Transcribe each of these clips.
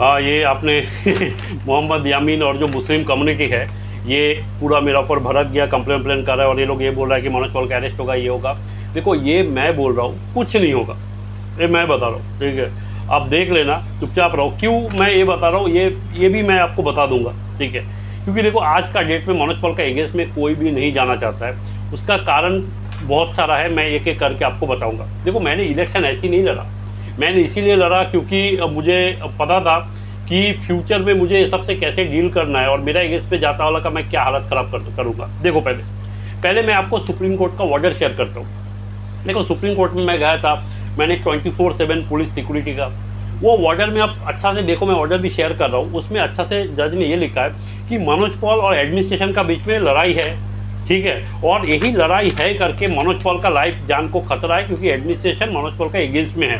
ये आपने मोहम्मद यामीन और जो मुस्लिम कम्युनिटी है, ये पूरा मेरा ऊपर भड़क गया, कंप्लेन कर रहा है और ये लोग ये बोल रहा है कि मनोज पॉल का अरेस्ट होगा, ये होगा। देखो, ये मैं बोल रहा हूँ कुछ नहीं होगा, ये मैं बता रहा हूँ, ठीक है। आप देख लेना, चुपचाप रहो। क्यों मैं ये बता रहा हूँ, ये भी मैं आपको बता दूंगा, ठीक है। क्योंकि देखो, आज का डेट में मनोज पॉल का एगेंस्ट में कोई भी नहीं जाना चाहता है। उसका कारण बहुत सारा है, मैं एक एक करके आपको बताऊंगा। देखो, मैंने इलेक्शन ऐसी नहीं लड़ा, मैंने इसीलिए लड़ा क्योंकि मुझे पता था कि फ्यूचर में मुझे सबसे कैसे डील करना है और मेरा अगेंस्ट पे जाता वाला का मैं क्या हालत खराब करूंगा। देखो, पहले पहले मैं आपको सुप्रीम कोर्ट का ऑर्डर शेयर करता हूँ। देखो, सुप्रीम कोर्ट में मैं गया था, मैंने 24/7 पुलिस सिक्योरिटी का वो ऑर्डर में, आप अच्छा से देखो, मैं ऑर्डर भी शेयर कर रहा हूँ, उसमें अच्छा से जज ने ये लिखा है कि मनोज पॉल और एडमिनिस्ट्रेशन का बीच में लड़ाई है, ठीक है। और यही लड़ाई है करके मनोज पॉल का लाइफ जान को खतरा है, क्योंकि एडमिनिस्ट्रेशन मनोज पॉल का अगेंस्ट में है,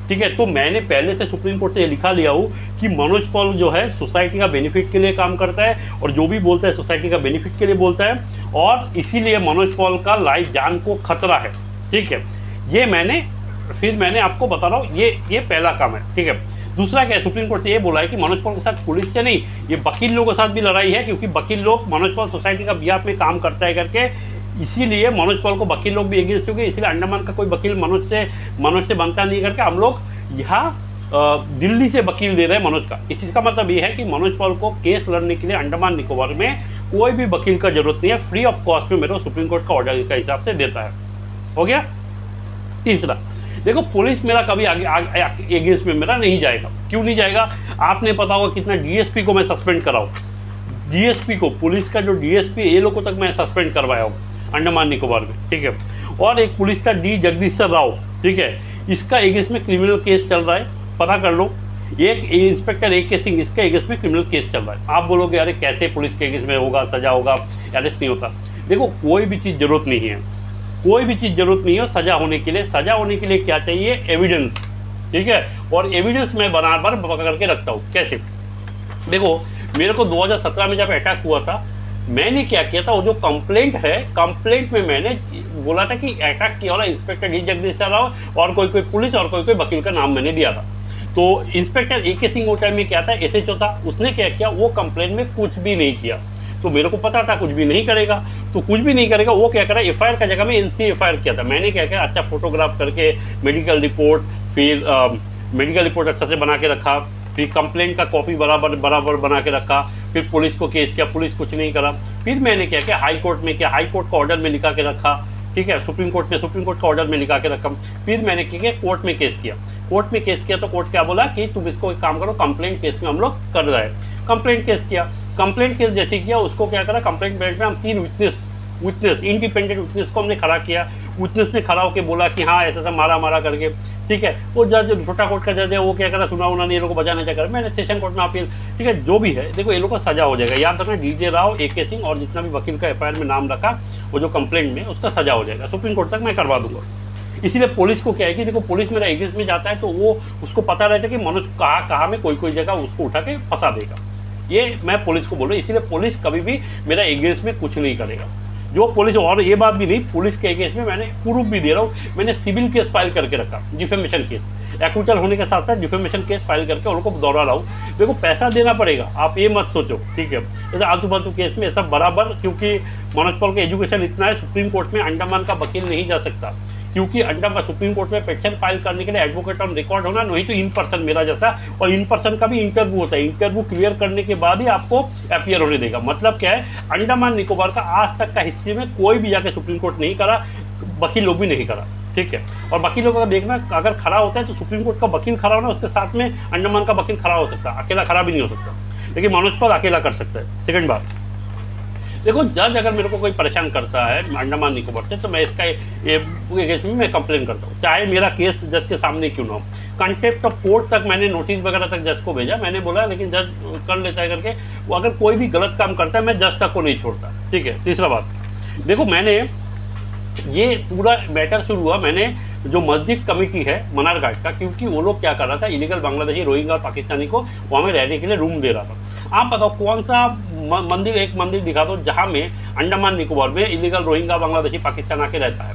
ठीक है। तो मैंने पहले से सुप्रीम कोर्ट से ये लिखा लिया हूँ कि मनोज पॉल जो है सोसाइटी का बेनिफिट के लिए काम करता है, और जो भी बोलता है सोसाइटी का बेनिफिट के लिए बोलता है, और इसीलिए मनोज पॉल का लाइफ जान को खतरा है, ठीक है। ये मैंने आपको बता रहा हूँ, ये पहला काम है, ठीक है। दूसरा क्या है, सुप्रीम कोर्ट से ये बोला है कि मनोज पॉल के साथ पुलिस से नहीं, ये वकील लोगों के साथ भी लड़ाई है, क्योंकि वकील लोग मनोज पॉल सोसाइटी का बिहाफ में काम करता है करके, इसीलिए मनोज पॉल को वकील लोग भी एगेंस्ट हो गए। इसलिए अंडमान का कोई वकील मनोज से बनता नहीं करके हम लोग यहाँ दिल्ली से वकील दे रहे हैं मनोज का। इसका मतलब ये है कि मनोज पॉल को केस लड़ने के लिए अंडमान निकोबार में कोई भी वकील का जरूरत नहीं है, फ्री ऑफ कॉस्ट में मेरे को सुप्रीम कोर्ट का ऑर्डर का हिसाब से देता है। हो गया। तीसरा, देखो, पुलिस मेरा कभी आगे एगेंस्ट में मेरा नहीं जाएगा। क्यों नहीं जाएगा? आपने पता होगा कितना डीएसपी को मैं सस्पेंड कराऊँ, डीएसपी को, पुलिस का जो डीएसपी है, ये लोगों तक मैं सस्पेंड करवाया हूँ अंडमान निकोबार में, ठीक है। और एक पुलिस का डी जगदीशर राव, ठीक है, इसका एगेंस्ट में क्रिमिनल केस चल रहा है, पता कर लो। एक इंस्पेक्टर AK सिंह, इसका एगेंस्ट में क्रिमिनल केस चल रहा है। आप बोलोगे अरे कैसे पुलिस के एगेंस्ट में होगा, सजा होगा, अरेस्ट नहीं होता। देखो, कोई भी चीज़ जरूरत नहीं है, कोई भी चीज़ जरूरत नहीं है सजा होने के लिए। सजा होने के लिए क्या चाहिए? एविडेंस, ठीक है। और एविडेंस मैं बराबर पकड़ करके रखता हूँ। कैसे? देखो, मेरे को 2017 में जब अटैक हुआ था, मैंने क्या किया था, वो जो कंप्लेंट है, कंप्लेंट में मैंने बोला था कि अटैक किया वाला इंस्पेक्टर डी जगदीशर राव और कोई पुलिस और कोई वकील का नाम मैंने दिया था। तो इंस्पेक्टर AK सिंह वो टाइम में क्या था, SHO था, उसने क्या किया, वो कंप्लेंट में कुछ भी नहीं किया। तो मेरे को पता था कुछ भी नहीं करेगा, तो कुछ भी नहीं करेगा, वो क्या करा, FIR का जगह में NC FIR किया था। मैंने क्या किया, अच्छा फोटोग्राफ करके मेडिकल रिपोर्ट, फिर मेडिकल रिपोर्ट अच्छा से बना के रखा, फिर कंप्लेंट का कॉपी बराबर बना के रखा, फिर पुलिस को केस किया, पुलिस कुछ नहीं करा। फिर मैंने क्या किया, हाई कोर्ट में किया, हाई कोर्ट का ऑर्डर में लिखा के रखा, ठीक है। सुप्रीम कोर्ट का ऑर्डर में लिखा के रखा। फिर मैंने क्या किया, कोर्ट में केस किया। कोर्ट में केस किया तो कोर्ट क्या बोला कि तुम इसको एक काम करो, कंप्लेंट केस में हम लोग कर रहे हैं। कंप्लेंट केस किया, कंप्लेंट केस जैसे किया, उसको क्या करा, कंप्लेंट बेस में हम 3 विटनेस इंडिपेंडेंट विटनेस को हमने खड़ा किया। विटनेस ने खड़ा होकर बोला कि हाँ ऐसा मारा करके, ठीक है। वो जज, छोटा कोर्ट का जज है, वो क्या करा, सुना उन्होंने ये लोग को बचाने चक्कर मैंने सेशन कोर्ट में अपील, ठीक है। जो भी है, देखो, ये लोग का सजा हो जाएगा। याद रखना, DJ राव, AK सिंह और जितना भी वकील का FIR में नाम रखा, वो जो कंप्लेंट में, उसका सजा हो जाएगा। सुप्रीम कोर्ट तक मैं करवा दूंगा। इसीलिए पुलिस को क्या है कि देखो, पुलिस मेरा एगेंस्ट में जाता है तो वो, उसको पता रहता है कि मनोज कहाँ में कोई जगह उसको उठा के फंसा देगा। ये मैं पुलिस को बोल रहा हूँ, इसीलिए पुलिस कभी भी मेरा एगेंस्ट में कुछ नहीं करेगा। जो पुलिस, और ये बात भी नहीं, पुलिस के अगेंस्ट में मैंने प्रूफ भी दे रहा हूँ, मैंने सिविल केस फाइल करके रखा, डिफेमेशन केस, एक्विटल होने के साथ साथ डिफेमेशन केस फाइल करके उनको दोहरा रहा हूँ। देखो, पैसा देना पड़ेगा, आप ये मत सोचो, ठीक है। जैसे आलतू फालतू केस में सब बराबर, क्योंकि मनोज पॉल का एजुकेशन इतना है, सुप्रीम कोर्ट में अंडमान का वकील नहीं जा सकता, क्योंकि अंडमान सुप्रीम कोर्ट में पिटीशन फाइल करने के लिए एडवोकेट ऑन रिकॉर्ड होना, नहीं तो इन पर्सन मेरा जैसा, और इन पर्सन का भी इंटरव्यू होता है। इंटरव्यू क्लियर करने के बाद ही आपको अपीयर होने देगा। मतलब क्या है, अंडमान निकोबार का आज तक का हिस्ट्री में कोई भी जाके सुप्रीम कोर्ट नहीं करा, वकील लोग भी नहीं करा, ठीक है। और वकील लोग का देखना, अगर खड़ा होता है तो सुप्रीम कोर्ट का वकील खड़ा होना, उसके साथ में अंडमान का वकील खड़ा हो सकता है, अकेला खड़ा भी नहीं हो सकता, लेकिन मनोज पॉल अकेला कर सकता है। सेकंड बात, देखो, जज अगर मेरे को कोई परेशान करता है अंडमान निकोबार से, तो मैं इसका केस में मैं कंप्लेन करता हूँ, चाहे मेरा केस जज के सामने क्यों ना हो। कंटेम्प्ट ऑफ कोर्ट तक मैंने नोटिस वगैरह तक जज को भेजा, मैंने बोला, लेकिन जज कर लेता है करके। वो अगर कोई भी गलत काम करता है, मैं जज तक को नहीं छोड़ता, ठीक है। तीसरा बात, देखो, मैंने ये पूरा मैटर शुरू हुआ, मैंने जो मस्जिद कमेटी है मनार घाट का, क्योंकि वो लोग क्या कर रहा था, इलीगल बांग्लादेशी, रोहिंग्या और पाकिस्तानी को वहाँ में रहने के लिए रूम दे रहा था। आप बताओ कौन सा मंदिर, एक मंदिर दिखा दो जहाँ में अंडमान निकोबार में इलीगल रोहिंग्या, बांग्लादेशी, पाकिस्तान आके रहता है।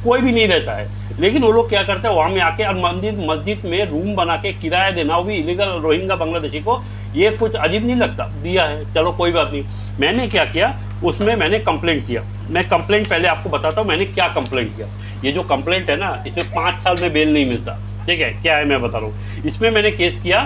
कोई भी नहीं रहता है। लेकिन वो लोग क्या करते हैं, वहाँ में आके और मस्जिद में रूम बना के किराया देना, वो भी इलीगल रोहिंग्या बांग्लादेशी को, ये कुछ अजीब नहीं लगता? दिया है, चलो कोई बात नहीं। मैंने क्या किया, उसमें मैंने कंप्लेंट किया। मैं कंप्लेंट पहले आपको बताता हूँ मैंने क्या कंप्लेंट किया। ये जो कंप्लेंट है ना, इसमें 5 साल में बेल नहीं मिलता, ठीक है? क्या है मैं बता रहा हूँ। इसमें मैंने केस किया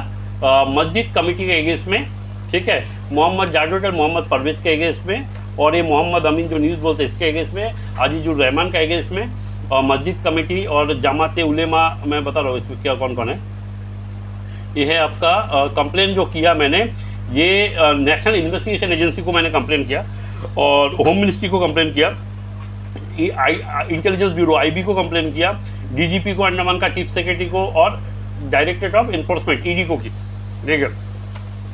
मस्जिद कमेटी के अगेंस्ट में, ठीक है, मोहम्मद जाडोटल मोहम्मद परवेज के अगेंस्ट में, और ये मोहम्मद अमीन जो न्यूज़ बोलते हैं इसके अगेंस्ट में, अजीजुर रहमान के अगेंस्ट में, और मस्जिद कमेटी और जमात उलेमा, मैं बता रहा हूँ इसमें क्या कौन कौन है। ये है आपका कंप्लेन जो किया मैंने, ये नेशनल इन्वेस्टिगेशन एजेंसी को मैंने कंप्लेन किया, और होम मिनिस्ट्री को कंप्लेन किया, इंटेलिजेंस ब्यूरो आईबी को कंप्लेन किया, डीजीपी को अंडमान का चीफ सेक्रेटरी को, और डायरेक्टरेट ऑफ इन्फोर्समेंट ईडी को की। ठीक है,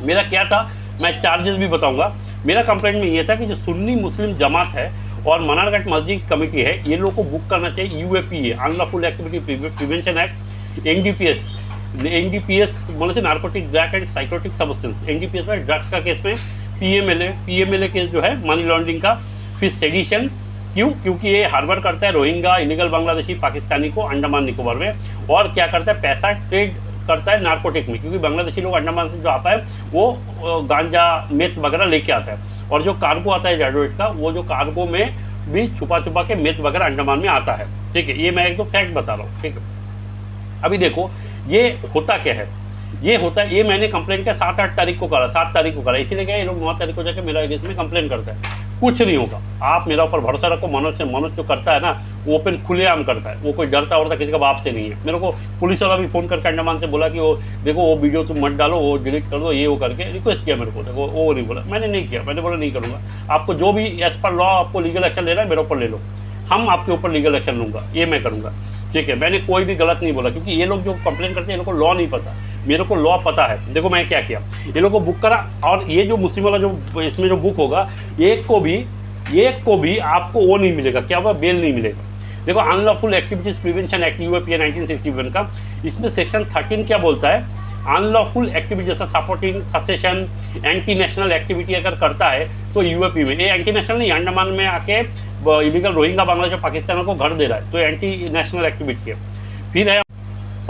मेरा क्या था, मैं चार्जेस भी बताऊंगा। मेरा कंप्लेंट में ये था कि जो सुन्नी मुस्लिम जमात है और मनारघाट मस्जिद कमेटी है, ये लोग को बुक करना चाहिए UAPA, unlawful activity prevention act, NDPS बोले से narcotic drug and psychotic substance, NDPS में ड्रग्स का केस में, पीएमएलए केस जो है मनी लॉन्ड्रिंग का, फिर सेडिशन। क्यों? क्योंकि ये हार्बर करता है रोहिंग्या इलीगल बांग्लादेशी पाकिस्तानी को अंडमान निकोबार में, और क्या करता है, पैसा ट्रेड करता है नार्कोटिक में, क्योंकि बांग्लादेशी लोग अंडमान से जो आता है वो गांजा मेथ वगैरह लेके आता है, और जो कार्गो आता है जाडोइट का, वो जो कार्गो में भी छुपा छुपा के मेथ वगैरह अंडमान में आता है। ठीक है, ये मैं एक दो फैक्ट बता रहा हूँ। ठीक है, अभी देखो ये होता क्या है, ये होता है, ये मैंने कंप्लेन किया 7-8 तारीख को करा, 7 तारीख को करा, इसीलिए क्या ये लोग 9 तारीख को जाकर मेरा अगेंस्ट में कंप्लेन करता है। कुछ नहीं होगा, आप मेरा ऊपर भरोसा रखो। मनोज जो करता है ना, वो ओपन खुलेआम करता है, वो कोई डरता वरता किसी का बाप से नहीं है। मेरे को पुलिस वाला भी फ़ोन करके अंडमान से बोला कि वो देखो वो वीडियो तुम मत डालो, वो डिलीट कर दो, ये वो करके रिक्वेस्ट किया मेरे को। देखो वो नहीं बोला, मैंने नहीं किया, मैंने बोला नहीं करूँगा। आपको जो भी एज पर लॉ आपको लीगल एक्शन लेना है मेरे ऊपर ले लो, हम आपके ऊपर लीगल एक्शन लूँगा, ये मैं करूँगा। ठीक है, मैंने कोई भी गलत नहीं बोला, क्योंकि ये लोग जो कंप्लेन करते हैं, ये लोग को लॉ नहीं पता, मेरे को लॉ पता है। देखो मैं क्या किया, ये लोग को बुक करा, और ये जो मुस्लिम वाला जो इसमें जो बुक होगा, एक को भी आपको वो नहीं मिलेगा, क्या होगा, बेल नहीं मिलेगा। देखो unlawful activities prevention act UAPA 1961 का, इसमें सेक्शन 13 क्या बोलता है, अनलॉफुल एक्टिविटी जैसा supporting secession, anti national activity अगर करता है तो यूएपी में, ये एंटी नेशनल नहीं, अंडमान में आके इलीगल रोहिंग्या बांग्लादेश पाकिस्तान को घर दे रहा है, तो एंटी नेशनल एक्टिविटी है। फिर है,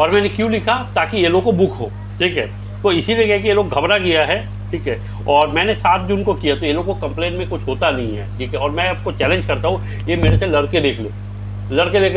और मैंने क्यों लिखा, ताकि ये लोग को बुक हो। ठीक है, तो इसीलिए क्या कि ये लोग घबरा गया है। ठीक है, और मैंने 7 जून को किया, तो ये लोग को कंप्लेन में कुछ होता नहीं है। ठीक है, और मैं आपको चैलेंज करता हूँ, ये मेरे से लड़के देख ले,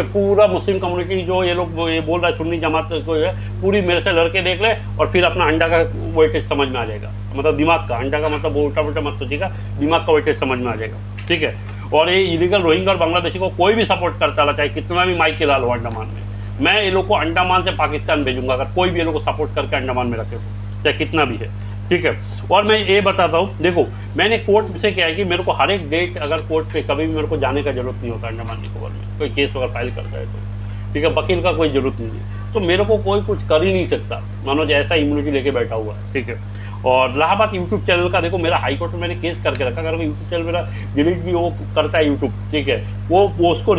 पूरा मुस्लिम कम्युनिटी जो ये लोग ये बोल रहा है सुन्नी जमात को है, पूरी मेरे से लड़के देख ले, और फिर अपना अंडा का वेटेज समझ में आ जाएगा, मतलब दिमाग का, अंडा का मतलब वो उल्टा पुल्टा मत सोचिएगा, दिमाग का वेटेज समझ में आ जाएगा। ठीक है, और ये इलीगल रोहिंग्या और बांग्लादेशी को कोई भी सपोर्ट करता रहा, चाहे कितना भी माइक के लाल हो अंडमान में, मैं ये लोग को अंडमान से पाकिस्तान भेजूंगा अगर कोई भी ये लोग को सपोर्ट करके अंडमान में रखे, चाहे कितना भी है। ठीक है, और मैं ये बताता हूँ, देखो मैंने कोर्ट से क्या है कि मेरे को हर एक डेट अगर कोर्ट पे कभी भी मेरे को जाने का जरूरत नहीं होता अंडमान निकोबार में, कोई केस वगैरह फाइल करता है तो। ठीक है, वकील का कोई जरूरत नहीं है, तो मेरे को कोई कुछ कर ही नहीं सकता, मनोज ऐसा इम्यूनिटी लेके बैठा हुआ है। ठीक है, और इलाहाबाद यूट्यूब चैनल का देखो, मेरा हाई कोर्ट में मैंने केस करके रखा, अगर यूट्यूब चैनल मेरा डिलीट भी वो करता है यूट्यूब, ठीक है, वो उसको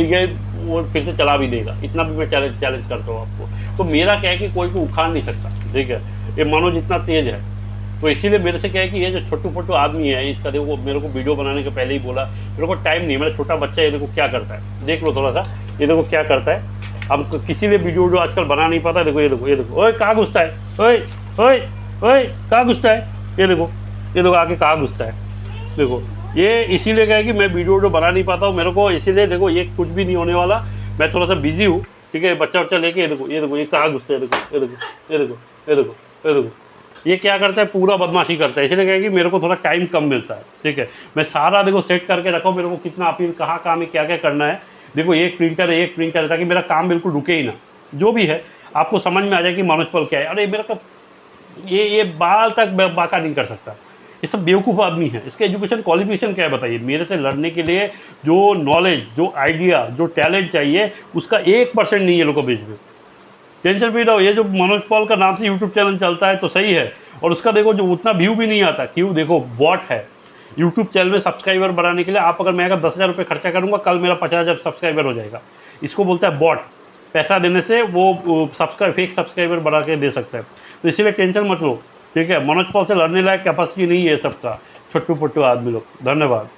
वो फिर से चला भी देगा, इतना भी मैं चैलेंज करता हूँ आपको। तो मेरा क्या है कि कोई को उखाड़ नहीं सकता। ठीक है, ये मनोज इतना तेज है, तो इसीलिए मेरे से क्या है कि ये जो छोटू फोटू आदमी है, इसका देखो मेरे को वीडियो बनाने के पहले ही बोला, मेरे को टाइम नहीं, मेरा छोटा बच्चा है, ये देखो क्या करता है, देख लो थोड़ा सा, ये देखो क्या करता है। हम किसी लिए वीडियो आजकल बना नहीं पाता, देखो ये देखो ओए कहाँ घुसता है, ओए ओए ओए कहाँ घुसता है, ये देखो आके कहाँ घुसता है। देखो ये इसीलिए क्या है कि मैं वीडियो बना नहीं पाता हूँ, मेरे को इसीलिए देखो ये कुछ भी नहीं होने वाला, मैं थोड़ा सा बिजी हूँ। ठीक है, बच्चा लेके ये देखो ये कहाँ घुसता है, देखो ये क्या करता है, पूरा बदमाशी करता है, इसलिए क्या है कि मेरे को थोड़ा टाइम कम मिलता है। ठीक है, मैं सारा देखो सेट करके रखा हूँ, मेरे को कितना अपील कहाँ में क्या करना है। देखो एक प्रिंटर है ताकि मेरा काम बिल्कुल रुके ही ना, जो भी है आपको समझ में आ जाए कि मनोज पॉल क्या है। अरे मेरा ये बाल तक बाका नहीं कर सकता, ये सब बेवकूफ़ आदमी है। इसके एजुकेशन क्वालिफिकेशन क्या है बताइए, मेरे से लड़ने के लिए जो नॉलेज, जो आइडिया, जो टैलेंट चाहिए, उसका 1% नहीं है लोगों को बीच में। टेंशन फ्री रहो, ये जो मनोज पॉल का नाम से यूट्यूब चैनल चलता है तो सही है, और उसका देखो जो उतना व्यू भी नहीं आता, क्यों, देखो बॉट है यूट्यूब चैनल में सब्सक्राइबर बढ़ाने के लिए। आप अगर मैं अगर 10,000 रुपये खर्चा करूँगा, कल मेरा 50,000 सब्सक्राइबर हो जाएगा। इसको बोलता है बॉट, पैसा देने से वो फेक सब्सक्राइबर बढ़ा के दे सकता है। तो इसीलिए टेंशन मत लो। ठीक है, मनोज पॉल से लड़ने लायक कैपेसिटी नहीं है सबका, छोटू पोटू आदमी लोग। धन्यवाद।